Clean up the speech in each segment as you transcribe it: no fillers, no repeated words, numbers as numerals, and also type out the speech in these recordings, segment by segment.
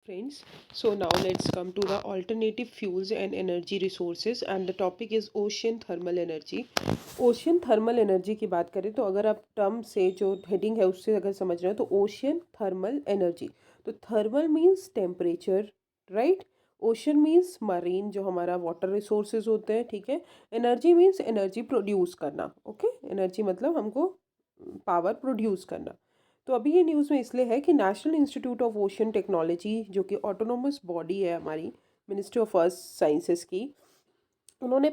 friends. So now let's come to the alternative fuels and energy resources and the topic is ocean thermal energy. Ocean thermal energy की बात करें तो अगर आप term से जो हेडिंग है उससे अगर समझ रहे हो तो ओशियन थर्मल एनर्जी। तो thermal means temperature, right. Ocean means marine जो हमारा वाटर रिसोर्सेज होते हैं, ठीक है। एनर्जी मीन्स एनर्जी प्रोड्यूस करना, ओके। एनर्जी मतलब हमको पावर प्रोड्यूस करना। तो अभी ये न्यूज़ में इसलिए है कि national institute of ocean technology जो कि ऑटोनोमस बॉडी है हमारी मिनिस्ट्री ऑफ अर्थ साइंसेस की, उन्होंने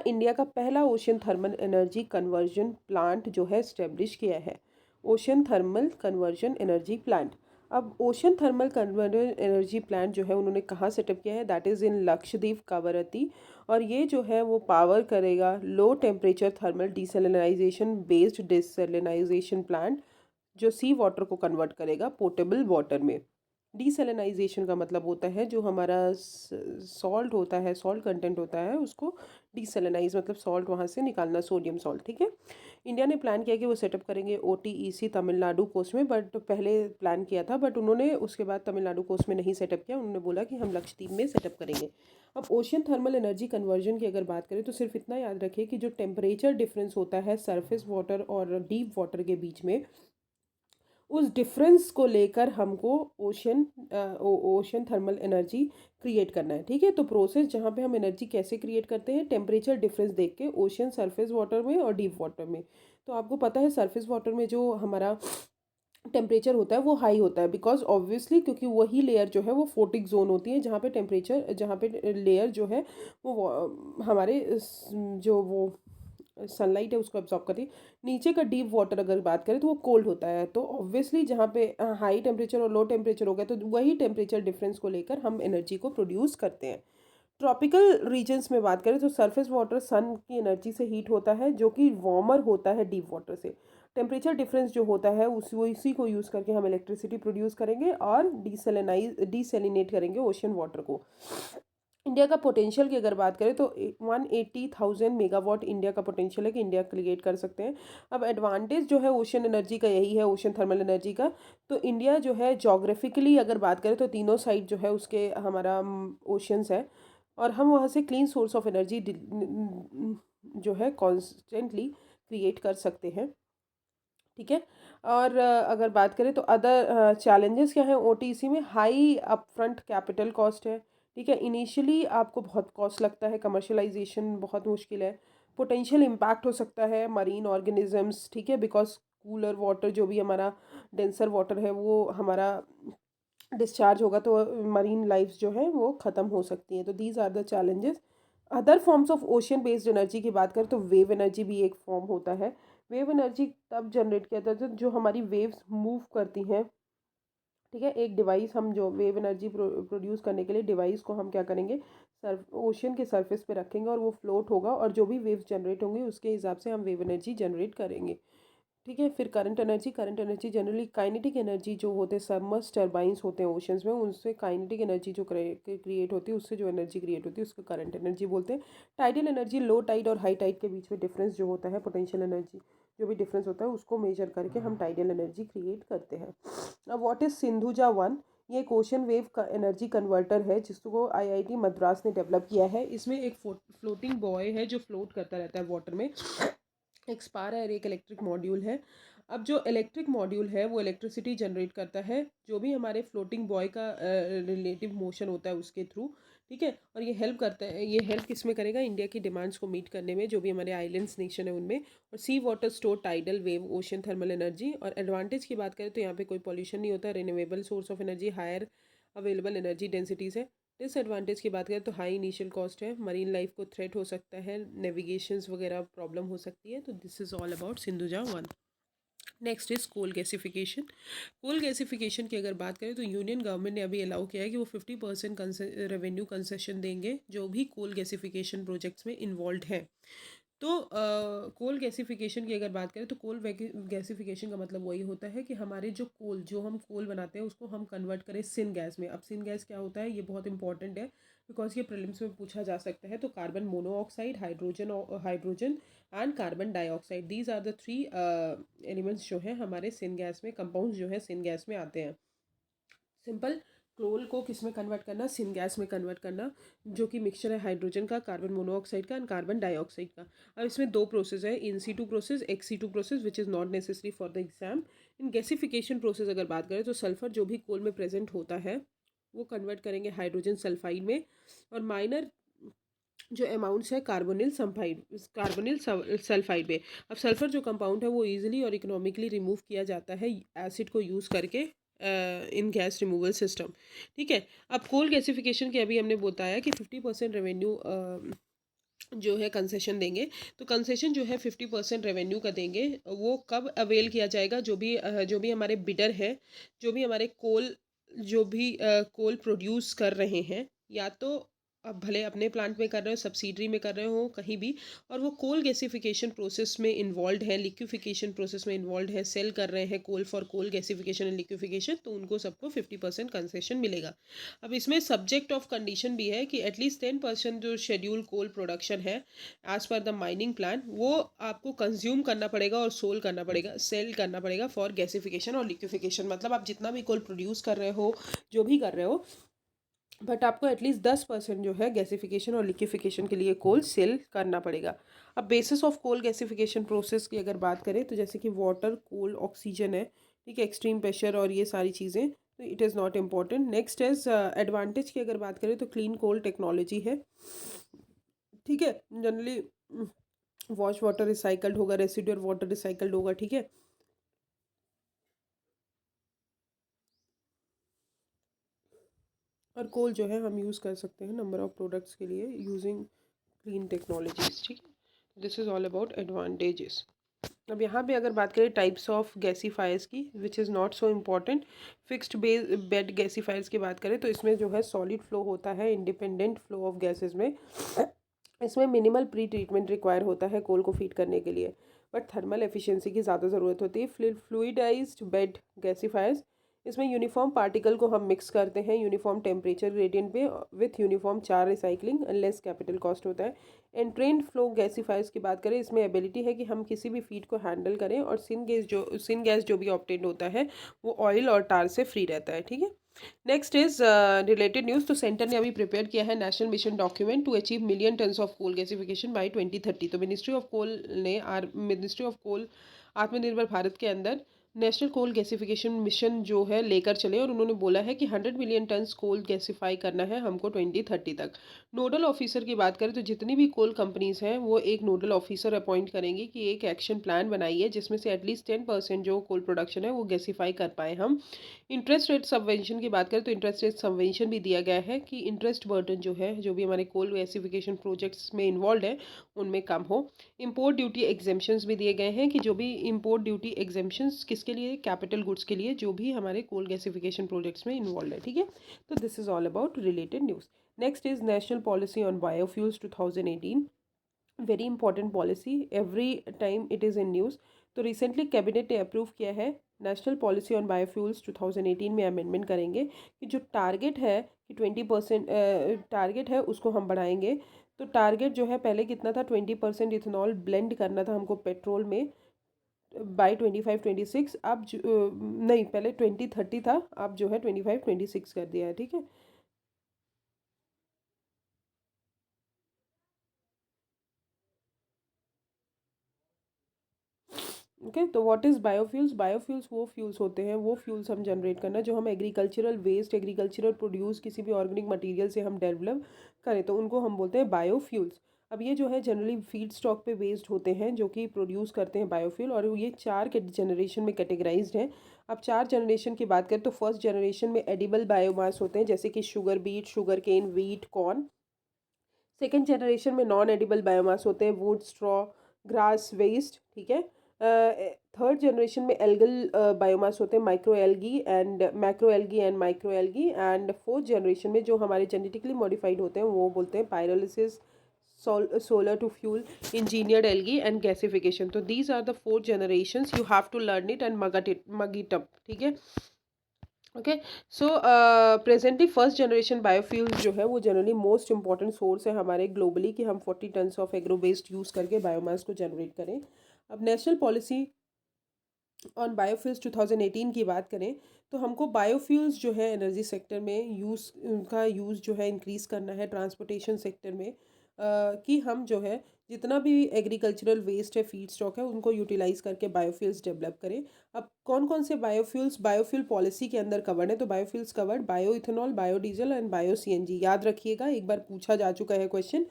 इंडिया का पहला ocean thermal energy conversion plant जो है इस्टेब्लिश किया है। Ocean thermal conversion energy plant. अब ocean thermal conversion energy plant जो है उन्होंने कहाँ सेटअप किया है, that is in Lakshadweep Kavaratti. और ये जो है वो पावर करेगा low temperature thermal desalination based desalination plant जो सी वाटर को कन्वर्ट करेगा पोर्टेबल वाटर में। डिसैलिनाइजेशन का मतलब होता है जो हमारा सॉल्ट होता है, सॉल्ट कंटेंट होता है, उसको डिसैलिनाइज मतलब सॉल्ट वहाँ से निकालना, सोडियम सॉल्ट, ठीक है। इंडिया ने प्लान किया कि वो सेटअप करेंगे OTEC तमिलनाडु कोस्ट में, बट पहले प्लान किया था बट उन्होंने उसके बाद तमिलनाडु कोस्ट में नहीं सेटअप किया। उन्होंने बोला कि हम लक्षद्वीप में सेटअप करेंगे। अब ओशियन थर्मल एनर्जी कन्वर्जन की अगर बात करें तो सिर्फ इतना याद रखिए कि जो टेम्परेचर डिफरेंस होता है सरफेस वाटर और डीप वाटर के बीच में, उस डिफरेंस को लेकर हमको ओशन थर्मल एनर्जी क्रिएट करना है, ठीक है। तो प्रोसेस जहाँ पे हम एनर्जी कैसे क्रिएट करते हैं, टेम्परेचर डिफरेंस देख के ओशन सरफेस वाटर में और डीप वाटर में। तो आपको पता है सरफेस वाटर में जो हमारा टेम्परेचर होता है वो हाई होता है, बिकॉज ऑब्वियसली क्योंकि वही लेयर जो है वो फोटिक जोन होती है जहाँ पे लेयर जो है वो हमारे जो वो सनलाइट है उसको एब्जॉर्ब करती है। नीचे का डीप वाटर अगर बात करें तो वो कोल्ड होता है। तो ऑब्वियसली जहाँ पे हाई टेम्परेचर और लो टेम्परेचर हो गया तो वही टेम्परेचर डिफरेंस को लेकर हम एनर्जी को प्रोड्यूस करते हैं। ट्रॉपिकल रीजन्स में बात करें तो सरफेस वाटर सन की एनर्जी से हीट होता है जो कि वार्मर होता है डीप वाटर से। टेम्परेचर डिफरेंस जो होता है उसी को यूज़ करके हम इलेक्ट्रिसिटी प्रोड्यूस करेंगे और डिसैलिनेट करेंगे ओशन वाटर को। इंडिया का पोटेंशियल की अगर बात करें तो 180,000 मेगावाट इंडिया का पोटेंशियल है कि इंडिया क्रिएट कर सकते हैं। अब एडवांटेज जो है ओशन एनर्जी का यही है, ओशन थर्मल एनर्जी का। तो इंडिया जो है जोग्राफिकली अगर बात करें तो तीनों साइड जो है उसके हमारा ओशंस है और हम वहाँ से क्लीन सोर्स ऑफ एनर्जी जो है कॉन्स्टेंटली क्रिएट कर सकते हैं, ठीक है। और अगर बात करें तो अदर चैलेंजेस क्या हैं OTC में, हाई अपफ्रंट कैपिटल कॉस्ट है, ठीक है। इनिशियली आपको बहुत कॉस्ट लगता है, कमर्शलाइजेशन बहुत मुश्किल है। पोटेंशियल इम्पैक्ट हो सकता है मरीन ऑर्गेनिजम्स, ठीक है, बिकॉज कूलर वाटर जो भी हमारा डेंसर वाटर है वो हमारा डिस्चार्ज होगा तो मरीन लाइफ्स जो है वो ख़त्म हो सकती हैं। तो these are the challenges. Other forms of ocean based energy की बात करें तो वेव एनर्जी भी एक फॉर्म होता है। वेव एनर्जी तब जनरेट किया जाता है जो हमारी वेव्स मूव करती हैं, ठीक है। एक डिवाइस हम जो वेव एनर्जी प्रोड्यूस करने के लिए डिवाइस को हम क्या करेंगे, ओशियन के सरफेस पे रखेंगे और वो फ्लोट होगा और जो भी वेव्स जनरेट होंगी उसके हिसाब से हम वेव एनर्जी जनरेट करेंगे, ठीक है। फिर current energy generally kinetic energy जो होते हैं सबमर्ज टर्बाइंस होते हैं ओशंस में, उनसे काइनेटिक एनर्जी जो क्रिएट होती है, उससे जो एनर्जी क्रिएट होती है उसको करंट एनर्जी बोलते हैं। टाइडल एनर्जी लो टाइड और हाई टाइड के बीच में डिफरेंस जो होता है, पोटेंशियल एनर्जी जो भी डिफरेंस होता है उसको मेजर करके हम टाइडल एनर्जी क्रिएट करते हैं। अब व्हाट इज सिंधुजा वन, ये एक ओशन वेव का एनर्जी कन्वर्टर है जिसको IIT मद्रास ने डेवलप किया है। इसमें एक फ्लोटिंग बॉय है जो फ्लोट करता रहता है वाटर में, एक स्पार है और एक इलेक्ट्रिक मॉड्यूल है। अब जो इलेक्ट्रिक मॉड्यूल है वो इलेक्ट्रिसिटी जनरेट करता है जो भी हमारे फ्लोटिंग बॉय का रिलेटिव मोशन होता है उसके थ्रू, ठीक है। और ये हेल्प करता है, ये हेल्प किस में करेगा, इंडिया की डिमांड्स को मीट करने में जो भी हमारे आइलैंड्स नेशन है उनमें। और sea water store tidal wave ocean thermal energy. और एडवांटेज की बात करें तो यहाँ पे कोई पॉल्यूशन नहीं होता, renewable source of energy, higher available energy densities है। डिसएडवांटेज की बात करें तो हाई इनिशियल कॉस्ट है, मरीन लाइफ को थ्रेट हो सकता है, नेविगेशंस वगैरह प्रॉब्लम हो सकती है। तो this is all about Sindhuja one. Next is coal gasification. Coal gasification की अगर बात करें तो यूनियन गवर्नमेंट ने अभी अलाउ किया है कि वो 50% रेवेन्यू कंसेशन देंगे जो भी कोल गैसिफिकेशन प्रोजेक्ट्स में इन्वॉल्व हैं। तो कोल गैसिफिकेशन की अगर बात करें तो कोल गैसिफिकेशन का मतलब वही होता है कि हमारे जो हम कोल बनाते हैं उसको हम कन्वर्ट करें सिन गैस में। अब सिन गैस क्या होता है, ये बहुत इंपॉर्टेंट है बिकॉज ये प्रीलिम्स में पूछा जा सकता है। तो carbon monoxide, hydrogen and carbon dioxide, these are the three elements जो हैं हमारे सिन गैस में, कंपाउंड्स जो है सिन गैस में आते हैं। सिंपल कोल को किस में कन्वर्ट करना, सिन गैस में कन्वर्ट करना, जो कि मिक्सचर है हाइड्रोजन का, कार्बन मोनोऑक्साइड का एंड कार्बन डाइऑक्साइड का। अब इसमें दो प्रोसेस है, in situ process, ex situ process, which is not necessary for the exam. In gasification process अगर बात करें तो सल्फर जो भी कोल में प्रेजेंट होता है वो कन्वर्ट करेंगे हाइड्रोजन सल्फाइड में, और माइनर जो अमाउंट्स है कार्बोनिल सल्फाइड में। अब सल्फर जो कंपाउंड है वो इजीली और इकोनॉमिकली रिमूव किया जाता है एसिड को यूज़ करके इन गैस रिमूवल सिस्टम। ठीक है। अब कोल गैसिफिकेशन के अभी हमने बताया कि 50% रेवेन्यू जो है कंसेशन देंगे। तो कंसेशन जो है 50% रेवेन्यू का देंगे। वो कब अवेल किया जाएगा, जो भी हमारे बिडर है, जो भी हमारे कोल प्रोड्यूस कर रहे हैं, या तो अब भले अपने प्लांट में कर रहे हो, सब्सिडरी में कर रहे हो, कहीं भी, और वो कोल गैसिफिकेशन प्रोसेस में इन्वॉल्व है, लिक्विफिकेशन प्रोसेस में इन्वॉल्व है, सेल कर रहे हैं coal for coal gasification and liquefaction, तो उनको सबको 50% कंसेशन मिलेगा। अब इसमें सब्जेक्ट ऑफ कंडीशन भी है कि एटलीस्ट 10% जो शेड्यूल कोल प्रोडक्शन है as per the mining plan, वो आपको कंज्यूम करना पड़ेगा और सेल करना पड़ेगा फॉर गैसिफिकेशन और लिक्विफिकेशन। मतलब आप जितना भी कोल प्रोड्यूस कर रहे हो, जो भी कर रहे हो, बट आपको एटलीस्ट 10% जो है गैसिफिकेशन और लिक्विफिकेशन के लिए कोल सेल करना पड़ेगा। अब basis of coal gasification process की अगर बात करें तो जैसे कि वाटर, कोल, ऑक्सीजन है, ठीक है, एक्सट्रीम प्रेशर और ये सारी चीज़ें, तो it is not important. Next is advantage की अगर बात करें तो क्लीन कोल टेक्नोलॉजी है। ठीक है, जनरली वॉश वाटर रिसाइकल्ड होगा, रेसिडुअल वाटर रिसाइकल्ड होगा। ठीक है। और कोल जो है हम यूज़ कर सकते हैं नंबर ऑफ प्रोडक्ट्स के लिए यूजिंग क्लीन टेक्नोलॉजीज। ठीक है, this is all about advantages. अब यहाँ पे अगर बात करें टाइप्स ऑफ गैसीफायर्स की, which is not so important. Fixed bed gasifiers की बात करें तो इसमें जो है सॉलिड फ्लो होता है, इंडिपेंडेंट फ्लो ऑफ गैसेस में। इसमें मिनिमल प्री ट्रीटमेंट रिक्वायर होता है कोल को फीड करने के लिए, बट थर्मल एफिशिएंसी की ज़्यादा ज़रूरत होती है। फ्लूइडाइज्ड बेड गैसीफायर्स, इसमें यूनिफॉर्म पार्टिकल को हम मिक्स करते हैं यूनिफॉर्म टेम्परेचर ग्रेडियंट पे विथ यूनिफॉर्म चार रिसाइकलिंग, लेस कैपिटल कॉस्ट होता है। एंट्रेंड फ्लो गैसीफायर्स की बात करें, इसमें एबिलिटी है कि हम किसी भी फीड को हैंडल करें, और सिन गैस जो भी ऑब्टेन होता है वो ऑयल और टार से फ्री रहता है। ठीक है। Next is related news. तो सेंटर ने अभी प्रिपेयर किया है national mission document to achieve million tons of coal gasification by 2030। तो मिनिस्ट्री ऑफ कोल आत्मनिर्भर भारत के अंदर नेशनल कोल गैसिफिकेशन मिशन जो है लेकर चले, और उन्होंने बोला है कि 100 मिलियन टन्स कोल गैसिफाई करना है हमको 2030 तक। नोडल ऑफिसर की बात करें तो जितनी भी कोल कंपनीज हैं वो एक नोडल ऑफिसर अपॉइंट करेंगे कि एक एक्शन प्लान बनाइए जिसमें से एटलीस्ट 10% जो कोल प्रोडक्शन है वो गैसिफाई कर पाए हम। इंटरेस्ट रेट सबवेंशन की बात करें तो इंटरेस्ट रेट सबवेंशन भी दिया गया है कि इंटरेस्ट बर्डन जो है, जो भी हमारे कोल गैसिफिकेशन प्रोजेक्ट्स में इन्वॉल्व है, उनमें कम हो। इंपोर्ट ड्यूटी एग्जेम्पशंस भी दिए गए हैं कि जो भी इंपोर्ट ड्यूटी एग्जेम्पशंस किसके लिए, कैपिटल गुड्स के लिए, जो भी हमारे कोल गैसिफिकेशन प्रोजेक्ट्स में इन्वॉल्व है। ठीक है। तो this is all about related news. Next is national policy on biofuels 2018। Very important policy, every time it is in news. तो रिसेंटली कैबिनेट ने अप्रूव किया है नेशनल पॉलिसी ऑन बायोफ्यूल्स 2018 में अमेंडमेंट करेंगे कि जो टारगेट है कि 20% टारगेट है उसको हम बढ़ाएंगे। तो टारगेट जो है पहले कितना था, 20% इथेनॉल ब्लेंड करना था हमको पेट्रोल में बाई 25-26। अब नहीं, पहले 2030 था, अब जो है 25-26 कर दिया है। ठीक है। ओके, तो व्हाट इज़ बायोफ्यूल्स। बायोफ्यूल्स वो फ्यूल्स होते हैं, वो फ्यूल्स हम जनरेट करना जो हम एग्रीकल्चरल वेस्ट, एग्रीकल्चरल प्रोड्यूस, किसी भी ऑर्गेनिक मटेरियल से हम डेवलप करें तो उनको हम बोलते हैं बायोफ्यूल्स। अब ये जो है जनरली फीड स्टॉक पे बेस्ड होते हैं जो कि प्रोड्यूस करते हैं बायोफ्यूल, और ये चार के जनरेशन में कैटेगराइज्ड हैं। अब चार जनरेशन की बात करें तो फर्स्ट जनरेशन में एडिबल बायोमास होते हैं जैसे कि sugar beet, sugar cane, wheat, corn. Second generation में नॉन एडिबल बायोमास होते हैं, वुड, स्ट्रॉ, ग्रास, वेस्ट। ठीक है। थर्ड जनरेशन में एल्गल बायोमास होते हैं, micro algae and macro algae and micro algae. And fourth generation में जो हमारे जेनेटिकली मॉडिफाइड होते हैं वो बोलते हैं pyrolysis, solar to fuel, engineered algae and gasification. तो these are the fourth generations, you have to learn it and mug it up. ठीक है। Okay. So presently first generation biofuels जो है वो जनरली मोस्ट इंपॉर्टेंट सोर्स है हमारे globally कि हम 40 tons of agro based use करके बायोमास को जनरेट करें। अब नेशनल पॉलिसी ऑन बायोफ्यूल्स 2018 की बात करें तो हमको बायोफ्यूल्स जो है एनर्जी सेक्टर में यूज़ उनका यूज़ जो है इंक्रीज़ करना है ट्रांसपोर्टेशन सेक्टर में, कि हम जो है जितना भी एग्रीकल्चरल वेस्ट है फीड स्टॉक है उनको यूटिलाइज करके बायोफ्यूल्स डेवलप करें। अब कौन कौन से बायोफ्यूल्स बायोफ्यूल पॉलिसी के अंदर कवर्ड है, तो biofuels covered bio ethanol, biodiesel and bio CNG. याद रखिएगा, एक बार पूछा जा चुका है question.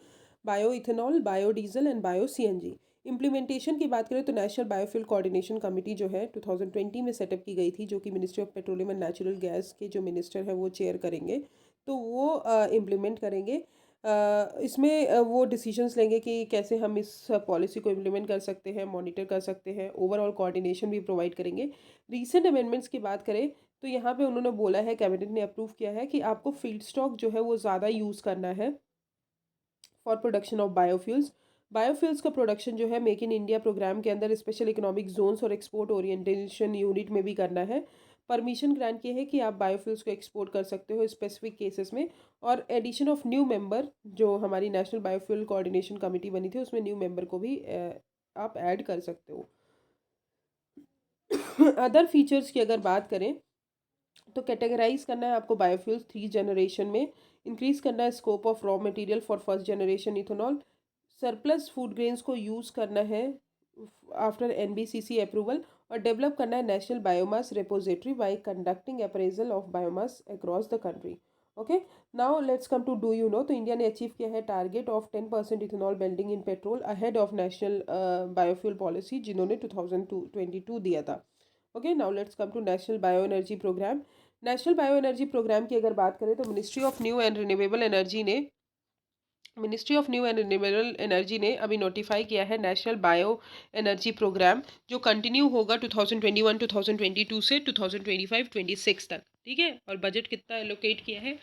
Bio ethanol, biodiesel and bio CNG. Implementation की बात करें तो नेशनल बायोफ्यूल कोऑर्डिनेशन कमेटी जो है 2020 में सेटअप की गई थी, जो कि ministry of petroleum and natural gas के जो मिनिस्टर है वो चेयर करेंगे, तो वो इम्प्लीमेंट करेंगे। इसमें वो डिसीजंस लेंगे कि कैसे हम इस पॉलिसी को इम्प्लीमेंट कर सकते हैं, मॉनिटर कर सकते हैं, ओवरऑल कोऑर्डिनेशन भी प्रोवाइड करेंगे। रीसेंट अमेंडमेंट्स की बात करें तो यहाँ पे उन्होंने बोला है, कैबिनेट ने अप्रूव किया है कि आपको फीड स्टॉक जो है वो ज़्यादा यूज़ करना है for production of biofuels. Biofuels का प्रोडक्शन जो है मेक इन इंडिया प्रोग्राम के अंदर स्पेशल इकोनॉमिक जोन्स और एक्सपोर्ट ओरिएंटेशन यूनिट में भी करना है। परमिशन ग्रांट किए है कि आप बायोफ्यूल्स को एक्सपोर्ट कर सकते हो स्पेसिफिक केसेस में। और एडिशन ऑफ न्यू मेंबर, जो हमारी नेशनल बायोफ्यूल कोऑर्डिनेशन कमेटी बनी थी उसमें न्यू मेंबर को भी आप ऐड कर सकते हो। अदर फीचर्स की अगर बात करें तो कैटेगराइज करना है आपको बायोफ्यूल्स 3 जनरेशन में। इंक्रीज करना है scope of raw material for first generation ethanol. Surplus food grains को यूज़ करना है आफ्टर एनबीसीसी अप्रूवल। और डेवलप करना है national biomass repository by conducting appraisal of biomass across the country. Okay, now let's come to do you know. तो India ने achieve किया है target of 10% ethanol blending in petrol ahead of national biofuel policy, जिन्होंने 2022 दिया था। Okay, now let's come to national bio energy programme. National bio energy programme की अगर बात करें तो ministry of new and renewable energy ने अभी नोटिफाई किया है नेशनल बायो एनर्जी प्रोग्राम, जो कंटिन्यू होगा 2021 2022 से 2025-26 तक। ठीक है, और बजट कितना एलोकेट किया है?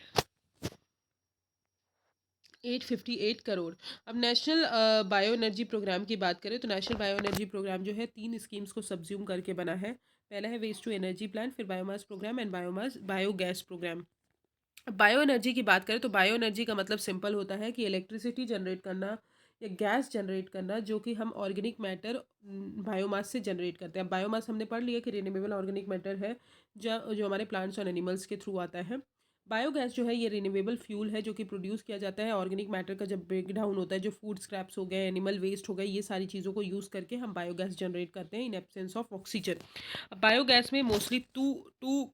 858 करोड़। अब नेशनल बायो एनर्जी प्रोग्राम की बात करें तो नेशनल बायो एनर्जी प्रोग्राम जो है 3 स्कीम्स को सब्ज्यूम करके बना है। पहला है वेस्ट टू एनर्जी प्लान, फिर biomass programme and biogas programme. Bio energy की बात करें तो बायो एनर्जी का मतलब सिंपल होता है कि इलेक्ट्रिसिटी जनरेट करना या गैस जनरेट करना, जो कि हम ऑर्गेनिक मैटर बायोमास से जनरेट करते हैं। बायोमास हमने पढ़ लिया कि रिन्यूएबल ऑर्गेनिक मैटर है जो जो हमारे प्लांट्स और एनिमल्स के थ्रू आता है। बायोगैस जो है ये रिन्यूएबल फ्यूल है जो कि प्रोड्यूस किया जाता है ऑर्गेनिक मैटर का जब ब्रेक डाउन होता है, जो फूड स्क्रैप्स हो गए, एनिमल वेस्ट हो गए, ये सारी चीज़ों को यूज़ करके हम बायोगैस जनरेट करते हैं in absence of oxygen. Biogas में mostly two two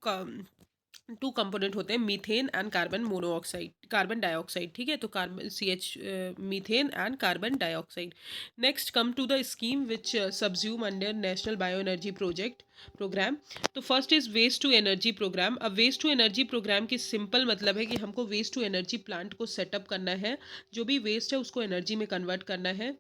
two component होते हैं, methane and carbon monoxide, carbon dioxide. ठीक है, तो carbon CH, methane and carbon dioxide. Next come to the scheme which subsume under national bio energy project program. तो first is waste to energy program. अब waste to energy programme की simple मतलब है कि हमको वेस्ट टू एनर्जी प्लांट को setup करना है, जो भी वेस्ट है उसको एनर्जी में कन्वर्ट करना है,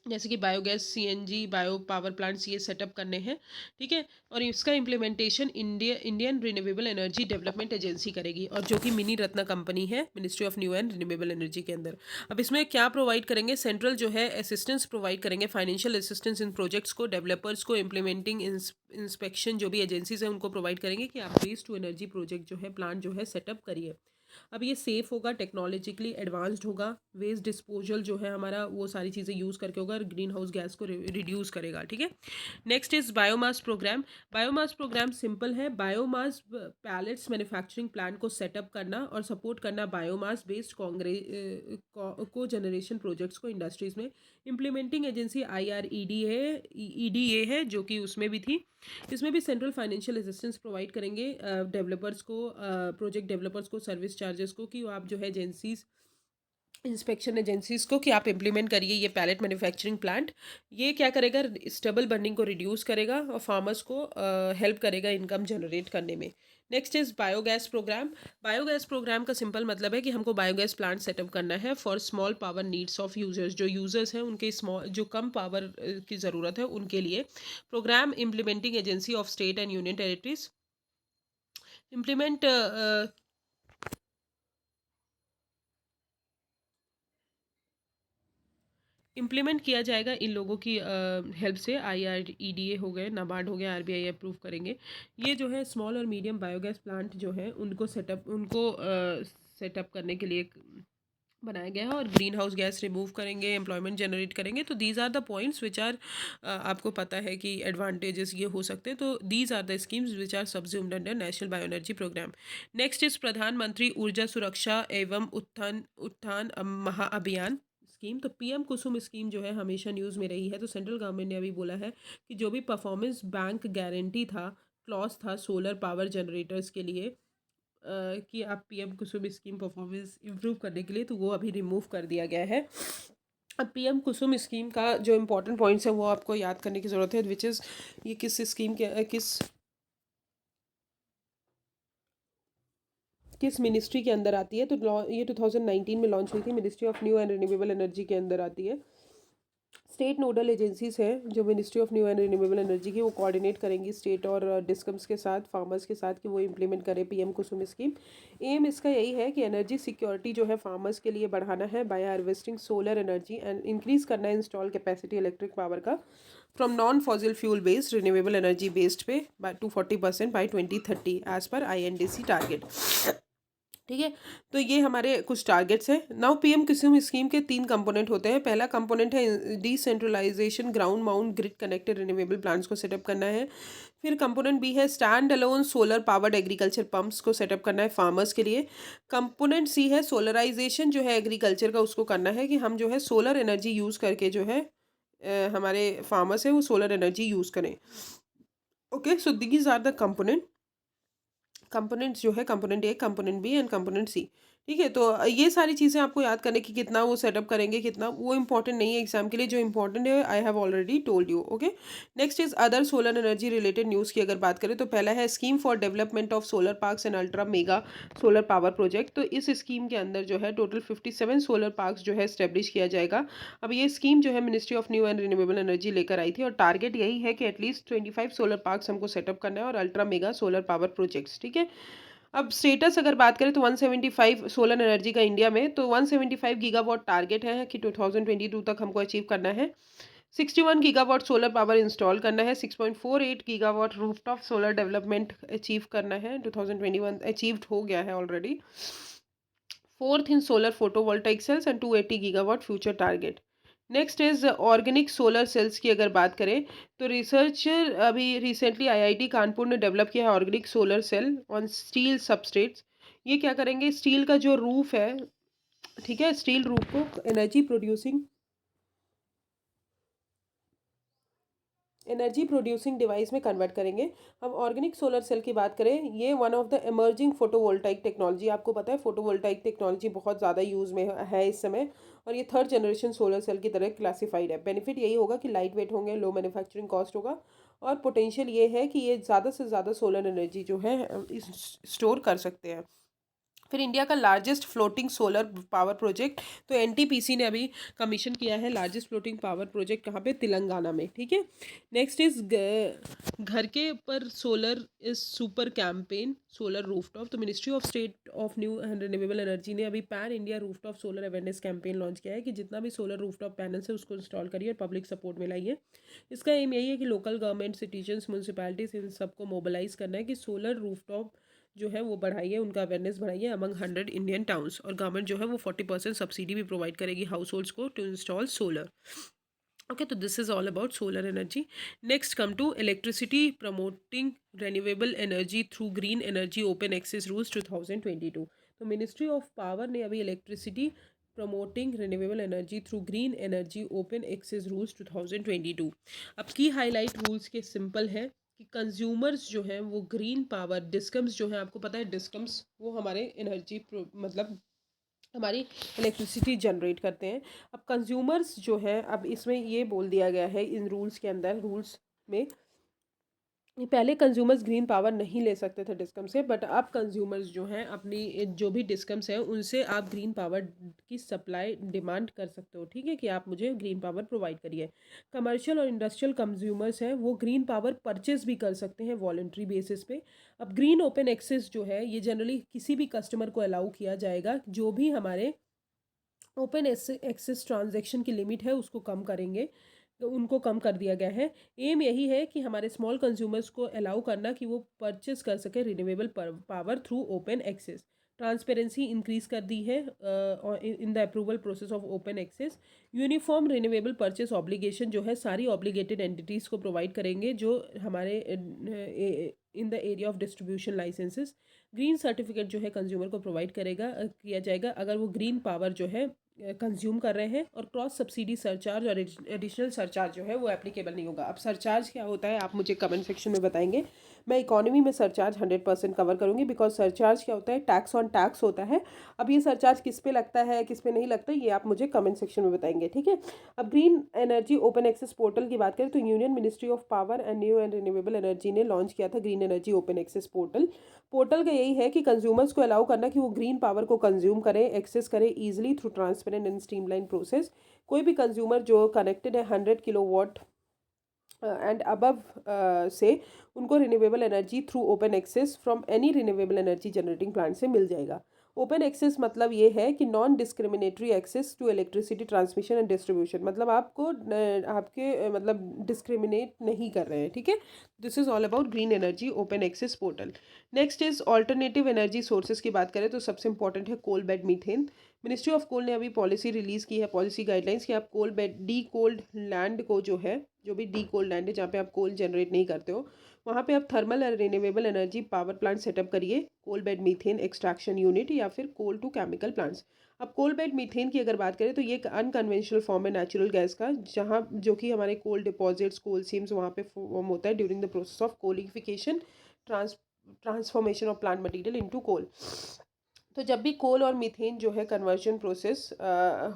जैसे कि biogas, CNG, bio power plants ये सेटअप करने हैं। ठीक है, और इसका implementation Indian renewable energy development agency करेगी, और जो कि मिनी रत्ना कंपनी है ministry of new and renewable energy के अंदर। अब इसमें क्या प्रोवाइड करेंगे? सेंट्रल जो है असिस्टेंस प्रोवाइड करेंगे, फाइनेंशियल असिस्टेंस इन प्रोजेक्ट्स को, डेवलपर्स को, इम्प्लीमेंटिंग इंस्पेक्शन जो भी एजेंसीज हैं उनको प्रोवाइड करेंगे कि आप वेस्ट टू एनर्जी प्रोजेक्ट जो है प्लांट जो है सेटअप करिए। अब ये सेफ़ होगा, टेक्नोलॉजिकली एडवांस्ड होगा, वेस्ट डिस्पोजल जो है हमारा वो सारी चीज़ें यूज़ करके होगा और ग्रीन हाउस गैस को रिड्यूस करेगा। ठीक है, next is biomass programme. Biomass programme simple है, बायोमास पैलेट्स मैन्युफैक्चरिंग प्लांट को सेटअप करना और सपोर्ट करना biomass based co generation projects को इंडस्ट्रीज़ में। इम्प्लीमेंटिंग एजेंसी IREDA है जो कि उसमें भी थी। इसमें भी सेंट्रल फाइनेंशियल असिस्टेंस प्रोवाइड करेंगे डेवलपर्स को, प्रोजेक्ट डेवलपर्स को, सर्विस चार्जेस को, कि आप जो है एजेंसीज, इंस्पेक्शन एजेंसीज को, कि आप इम्प्लीमेंट करिए ये पैलेट मैन्युफैक्चरिंग प्लांट। ये क्या करेगा? स्टबल बर्निंग को रिड्यूस करेगा और फार्मर्स को हेल्प करेगा इनकम जनरेट करने में। Next is biogas programme. Biogas programme का सिंपल मतलब है कि हमको बायोगैस प्लांट सेटअप करना है for small power needs of users, जो यूजर्स हैं उनके स्मॉल, जो कम पावर की ज़रूरत है उनके लिए। Programme implementing agency of state and union territories. Implement implement किया जाएगा इन लोगों की हेल्प से। IREDA हो गए, नाबार्ड हो गया, RBI अप्रूव करेंगे। ये जो है स्मॉल और मीडियम बायोगैस प्लांट जो है उनको सेटअप करने के लिए बनाया गया है और ग्रीन हाउस गैस रिमूव करेंगे, एम्प्लॉयमेंट जनरेट करेंगे। तो these are the points which are, आपको पता है कि एडवांटेजेस ये हो सकते हैं। तो these are the schemes which are subsumed under national bio energy programme. Next is Pradhan Mantri Urja सुरक्षा एवं उत्थान उत्थान महाअभियान स्कीम। तो पीएम कुसुम स्कीम जो है हमेशा न्यूज़ में रही है। तो सेंट्रल गवर्नमेंट ने अभी बोला है कि जो भी परफॉर्मेंस बैंक गारंटी था, क्लॉज था सोलर पावर जनरेटर्स के लिए, कि आप पीएम कुसुम स्कीम परफॉर्मेंस इम्प्रूव करने के लिए, तो वो अभी रिमूव कर दिया गया है। अब पीएम कुसुम स्कीम का जो इम्पोर्टेंट पॉइंट्स है वो आपको याद करने की ज़रूरत है, विच इज़ ये किस स्कीम के किस मिनिस्ट्री के अंदर आती है। तो ये 2019 में लॉन्च हुई थी, ministry of new and renewable energy के अंदर आती है। स्टेट नोडल एजेंसीज हैं जो ministry of new and renewable energy की, वो कोऑर्डिनेट करेंगी स्टेट और डिस्कम्स के साथ, फार्मर्स के साथ, कि वो इम्प्लीमेंट करें पीएम कुसुम स्कीम। एम इसका यही है कि एनर्जी सिक्योरिटी जो है फार्मर्स के लिए बढ़ाना है by harvesting solar energy and increase करना है इंस्टॉल कैपेसिटी इलेक्ट्रिक पावर का from non fossil fuel based renewable energy based पे by 240% by 2030 as per INDC target. ठीक है, तो ये हमारे कुछ टारगेट्स हैं। नाउ पीएम कुसुम स्कीम के 3 कंपोनेंट होते हैं। पहला कंपोनेंट है decentralisation, ground mount grid connected renewable plants को सेटअप करना है। फिर कंपोनेंट बी है stand alone solar powered agriculture pumps को सेटअप करना है फार्मर्स के लिए। कंपोनेंट सी है सोलराइजेशन जो है एग्रीकल्चर का, उसको करना है कि हम जो है सोलर एनर्जी यूज़ करके जो है हमारे फार्मर्स है वो सोलर एनर्जी यूज़ करें। Okay, so these are the components जो है, component A, component B and component C. ठीक है, तो ये सारी चीज़ें आपको याद करने की, कितना वो सेटअप करेंगे कितना, वो इंपॉर्टेंट नहीं है एग्जाम के लिए। जो इंपॉर्टेंट है I have already told you. Okay, next is other solar energy related news की अगर बात करें तो पहला है scheme for development of solar parks and ultra mega solar power project. तो इस स्कीम के अंदर जो है टोटल 57 सोलर पार्क्स जो है स्टेब्लिश किया जाएगा। अब ये स्कीम जो है ministry of new and renewable energy लेकर आई थी और टारगेट यही है कि एटलीस्ट 25 सोलर पार्क्स हमको सेटअप करना है और ultra mega solar power projects. ठीक है, अब स्टेटस अगर बात करें तो 175 सोलर एनर्जी का इंडिया में, तो 175 गीगावाट टारगेट है कि 2022 तक हमको अचीव करना है। 61 गीगावाट सोलर पावर इंस्टॉल करना है। 6.48 gigawatt rooftop solar development achieve करना है। 2021 अचीव्ड हो गया है already. Fourth in solar photovoltaic cells and 280 gigawatt future target. Next is organic solar cells की अगर बात करें तो रिसर्चर अभी रिसेंटली आईआईटी कानपुर ने डेवलप किया है organic solar cell on steel substrates. ये क्या करेंगे, स्टील का जो रूफ है, ठीक है, स्टील रूफ को एनर्जी प्रोड्यूसिंग डिवाइस में कन्वर्ट करेंगे। अब ऑर्गेनिक सोलर सेल की बात करें, ये one of the emerging photovoltaic technology. आपको पता है फोटोवोल्टाइक टेक्नोलॉजी बहुत ज़्यादा यूज़ में है इस समय, और ये थर्ड जनरेशन सोलर सेल की तरह क्लासिफाइड है। बेनिफिट यही होगा कि लाइट वेट होंगे, लो मैन्युफैक्चरिंग कॉस्ट होगा, और पोटेंशियल ये है कि ये ज़्यादा से ज़्यादा सोलर एनर्जी जो है स्टोर कर सकते हैं। फिर इंडिया का largest floating solar power project, तो एनटीपीसी ने अभी कमीशन किया है लार्जेस्ट फ्लोटिंग पावर प्रोजेक्ट, कहाँ पे, तेलंगाना में। ठीक है, नेक्स्ट इज घर के पर solar is super campaign solar rooftop. तो ministry of state of new and renewable energy ने अभी pan India rooftop solar awareness campaign launch किया है कि जितना भी सोलर रूफटॉप पैनल है उसको इंस्टॉल करिए और पब्लिक सपोर्ट में लाइए। इसका एम यही है कि लोकल गवर्नमेंट, सिटीजन्स, म्यूनसिपैलिटीज, इन सबको मोबिलाइज करना है कि सोलर रूफटॉप जो है वो बढ़ाइए, उनका अवेयरनेस बढ़ाइए अमंग 100 इंडियन टाउन्स। और गवर्नमेंट जो है वो 40% सब्सिडी भी प्रोवाइड करेगी हाउस होल्ड्स को टू इंस्टॉल सोलर। ओके, तो this is all about solar energy. Next come to electricity promoting renewable energy through green energy open access rules 2022। तो ministry of power ने अभी electricity promoting renewable energy through green energy open access rules 2022। अब की highlight rules के simple है कि consumers जो हैं वो ग्रीन पावर, डिस्कम्स जो हैं, आपको पता है डिस्कम्स वो हमारे एनर्जी मतलब हमारी इलेक्ट्रिसिटी जनरेट करते हैं। अब कंज्यूमर्स जो है, अब इसमें ये बोल दिया गया है इन रूल्स के अंदर, रूल्स में पहले कंज्यूमर्स ग्रीन पावर नहीं ले सकते थे डिस्कम से, बट अब कंज्यूमर्स जो हैं अपनी जो भी डिस्कम्स हैं उनसे आप ग्रीन पावर की सप्लाई डिमांड कर सकते हो। ठीक है, कि आप मुझे ग्रीन पावर प्रोवाइड करिए। कमर्शियल और इंडस्ट्रियल कंज्यूमर्स हैं वो ग्रीन पावर परचेज भी कर सकते हैं वॉलंटरी बेसिस पे। अब ग्रीन ओपन एक्सेस जो है ये जनरली किसी भी कस्टमर को अलाउ किया जाएगा जो भी हमारे ओपन एक्सेस ट्रांजैक्शन की लिमिट है उसको कम करेंगे, तो उनको कम कर दिया गया है। एम यही है कि हमारे स्मॉल कंज्यूमर्स को अलाउ करना कि वो परचेस कर सके renewable power through open access. Transparency increase कर दी है in the approval process of open access. Uniform renewable purchase obligation जो है सारी ऑब्लिगेटेड एंटिटीज़ को प्रोवाइड करेंगे जो हमारे in the area of distribution licences. Green certificate जो है कंज्यूमर को प्रोवाइड किया जाएगा अगर वो ग्रीन पावर जो है कंज्यूम कर रहे हैं, और क्रॉस सब्सिडी सरचार्ज और एडिशनल सरचार्ज जो है वो एप्लीकेबल नहीं होगा। अब सरचार्ज क्या होता है आप मुझे कमेंट सेक्शन में बताएंगे। मैं इकोनॉमी में सरचार्ज 100% कवर करूंगी, बिकॉज सरचार्ज क्या होता है, टैक्स ऑन टैक्स होता है। अब ये सरचार्ज किस पे लगता है किस पे नहीं लगता ये आप मुझे कमेंट सेक्शन में बताएंगे, ठीक है। अब green energy open access portal की बात करें तो union ministry of power and new and renewable energy ने लॉन्च किया था green energy open access portal. Portal का यही है कि कंज्यूमर्स को अलाउ करना कि वो ग्रीन पावर को कंज्यूम करें, एक्सेस करें easily through transparent and streamline process. कोई भी कंज्यूमर जो कनेक्टेड है 100 kW एंड अबव से उनको renewable energy through open access from any renewable energy generating plant से मिल जाएगा। ओपन एक्सेस मतलब ये है कि non discriminatory access to electricity transmission and distribution, मतलब आपको आपके मतलब डिस्क्रिमिनेट नहीं कर रहे हैं, ठीक है। This is all about green energy open access portal. Next is alternative energy sources की बात करें तो सबसे इंपॉर्टेंट है coal bed methane. Ministry of coal ने अभी पॉलिसी रिलीज़ की है, पॉलिसी गाइडलाइंस कि आप कोल बेड डी कोल्ड लैंड को जो है, जो भी डी कोल्ड लैंड है जहाँ पे आप कोल जनरेट नहीं करते हो वहाँ पे आप थर्मल और renewable energy power plant setup करिए, coal bed methane extraction unit या फिर कोल टू केमिकल प्लांट्स। अब कोल बेड मीथेन की अगर बात करें तो ये एक अनकन्वेंशनल फॉर्म है नेचुरल गैस का, जहाँ जो कि हमारे कोल डिपॉजिट्स कोल सीम्स वहाँ पे फॉर्म होता है during the process of coalification transformation of plant material into coal. तो जब भी कोल और मीथेन जो है कन्वर्जन प्रोसेस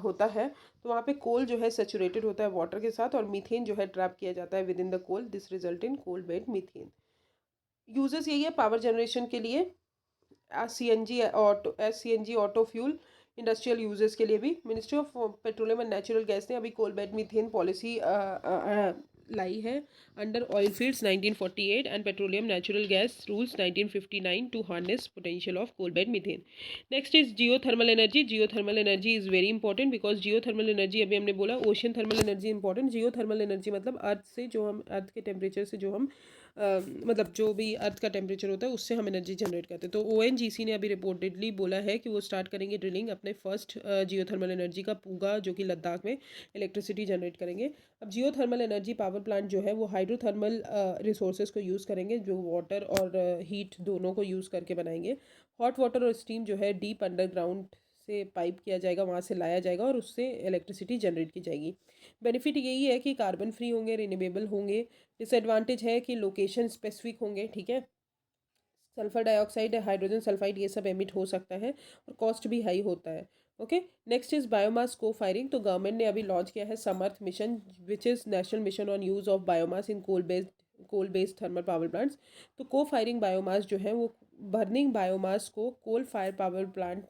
होता है तो वहाँ पे कोल जो है सेचुरेटेड होता है वाटर के साथ और मीथेन जो है ट्रैप किया जाता है within the coal. This result in coal bed methane. Uses यही है पावर जनरेशन के लिए, C N G auto fuel, industrial uses के लिए भी। Ministry of petroleum and natural gas ने अभी कोल बेड मीथेन पॉलिसी लाई है under oil fields 1948 and petroleum natural gas rules 1959 to harness potential of coal bed methane. Next is geothermal energy. Geothermal energy is very important because geothermal energy अभी हमने बोला ocean thermal energy important. Geothermal energy मतलब अर्थ से जो हम अर्थ के temperature से जो हम मतलब जो भी अर्थ का टेम्परेचर होता है उससे हम एनर्जी जनरेट करते हैं। तो ONGC ने अभी रिपोर्टेडली बोला है कि वो स्टार्ट करेंगे ड्रिलिंग अपने फर्स्ट जियोथर्मल एनर्जी का पूगा जो कि लद्दाख में इलेक्ट्रिसिटी जनरेट करेंगे। अब जियोथर्मल एनर्जी पावर प्लांट जो है वो हाइड्रोथर्मल रिसोर्सेज को यूज़ करेंगे जो वाटर और हीट दोनों को यूज़ करके बनाएंगे। हॉट वाटर और स्टीम जो है डीप अंडरग्राउंड से पाइप किया जाएगा, वहाँ से लाया जाएगा और उससे इलेक्ट्रिसिटी जनरेट की जाएगी। बेनिफिट यही है कि कार्बन फ्री होंगे, रिन्यूएबल होंगे। डिसएडवांटेज है कि लोकेशन स्पेसिफिक होंगे, ठीक है। सल्फर डाइऑक्साइड, हाइड्रोजन सल्फाइड ये सब एमिट हो सकता है और कॉस्ट भी हाई होता है। Okay, next is biomass co firing. तो गवर्नमेंट ने अभी लॉन्च किया है Samarth mission which is national mission on use of biomass in coal based thermal power plants. तो को फायरिंग बायोमास जो है वो बर्निंग बायोमास को कोल फायर पावर प्लांट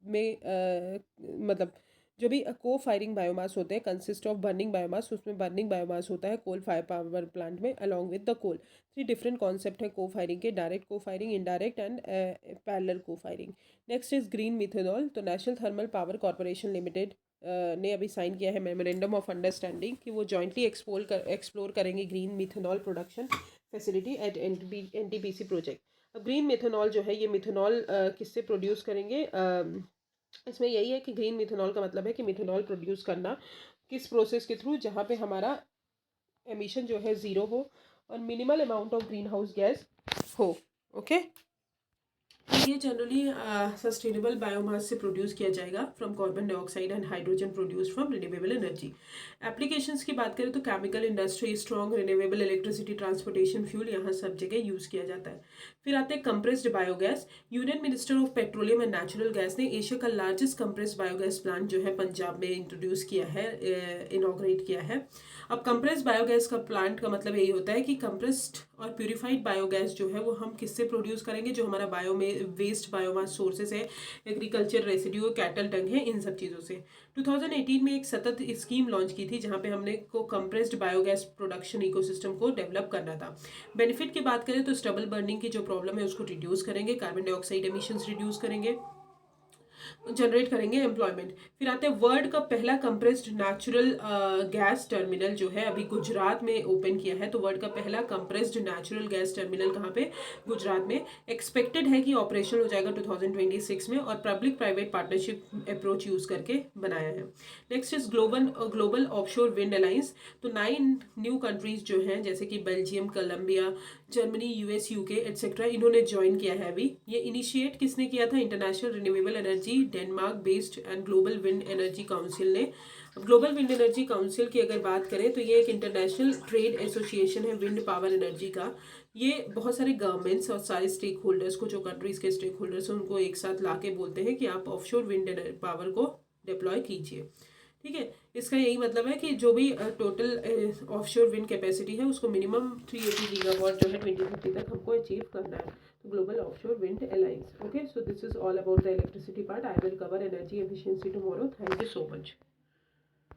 में मतलब जो भी को फायरिंग बायोमास होते हैं कंसिस्ट ऑफ बर्निंग बायोमास, उसमें बर्निंग बायोमास होता है कोल फायर पावर प्लांट में along with the coal. 3 different concept है को फायरिंग के, direct co firing, indirect and parallel co firing. Next is green methanol. तो national thermal power corporation limited ने अभी sign किया है मेमोरेंडम ऑफ अंडरस्टैंडिंग कि वो जॉइंटली एक्सप्लोर करेंगे green methanol production facility eight NTPC project. अब ग्रीन मिथेनॉल जो है ये मिथेनॉल किससे प्रोड्यूस करेंगे, इसमें यही है कि ग्रीन मिथेनॉल का मतलब है कि मिथेनॉल प्रोड्यूस करना किस प्रोसेस के थ्रू, जहाँ पे हमारा एमिशन जो है ज़ीरो हो और minimal amount of green house gas हो। ओके, ये जनरली सस्टेनेबल बायोमास से प्रोड्यूस किया जाएगा from carbon dioxide and hydrogen produce from renewable energy. Applications की बात करें तो chemical industry, strong renewable electricity, transportation fuel, यहाँ सब जगह यूज़ किया जाता है। फिर आते हैं compressed biogas. Union minister of petroleum and natural gas ने एशिया का लार्जेस्ट कंप्रेस्ड बायोगैस प्लांट जो है पंजाब में इंट्रोड्यूस किया है, इनॉग्रेट किया है। अब कंप्रेस्ड बायोगैस का प्लांट का मतलब यही होता है कि कंप्रेस्ड और प्यूरिफाइड बायोगैस जो है वो हम किससे प्रोड्यूस करेंगे, जो हमारा वेस्ट बायोमास सोर्सेज है, एग्रीकल्चर रेसिड्यू, कैटल टंग है, इन सब चीज़ों से। 2018 में एक सतत स्कीम लॉन्च की थी जहाँ पे हमने को कंप्रेस्ड बायोगैस प्रोडक्शन इकोसिस्टम को डेवलप करना था। बेनिफिट की बात करें तो स्टबल बर्निंग की जो प्रॉब्लम है उसको रिड्यूस करेंगे, कार्बन डाइऑक्साइड एमिशंस रिड्यूस करेंगे, जनरेट करेंगे एम्प्लॉयमेंट। फिर आते हैं वर्ल्ड का पहला कंप्रेस्ड नेचुरल गैस टर्मिनल जो है अभी गुजरात में ओपन किया है। तो वर्ल्ड का पहला कंप्रेस्ड नेचुरल गैस टर्मिनल कहाँ पे, गुजरात में। एक्सपेक्टेड है कि ऑपरेशनल हो जाएगा 2026 में, और public private partnership approach use करके बनाया है। Next is global offshore wind alliance. तो 9 न्यू कंट्रीज जो हैं जैसे कि Belgium, Colombia, Germany, US, UK etcetera, इन्होंने ज्वाइन किया है अभी। ये इनिशिएट किसने किया था, international renewable energy Denmark based and global wind energy council ने। ग्लोबल विंड एनर्जी काउंसिल की अगर बात करें तो ये एक इंटरनेशनल ट्रेड एसोसिएशन है विंड पावर एनर्जी का। ये बहुत सारे गवर्नमेंट्स और सारे स्टेक होल्डर्स को, जो कंट्रीज के स्टेक होल्डर्स हैं, उनको एक साथ लाके बोलते हैं कि आप ऑफशोर विंड पावर को डिप्लॉय कीजिए। ठीक है, इसका यही मतलब है कि जो भी टोटल ऑफशोर विंड कैपेसिटी है उसको मिनिमम 380 गीगावाट जो है 2030 तक हमको अचीव करना है। तो global offshore wind alliance. Okay, so this is all about the electricity part. I will cover energy efficiency tomorrow. Thank you so much.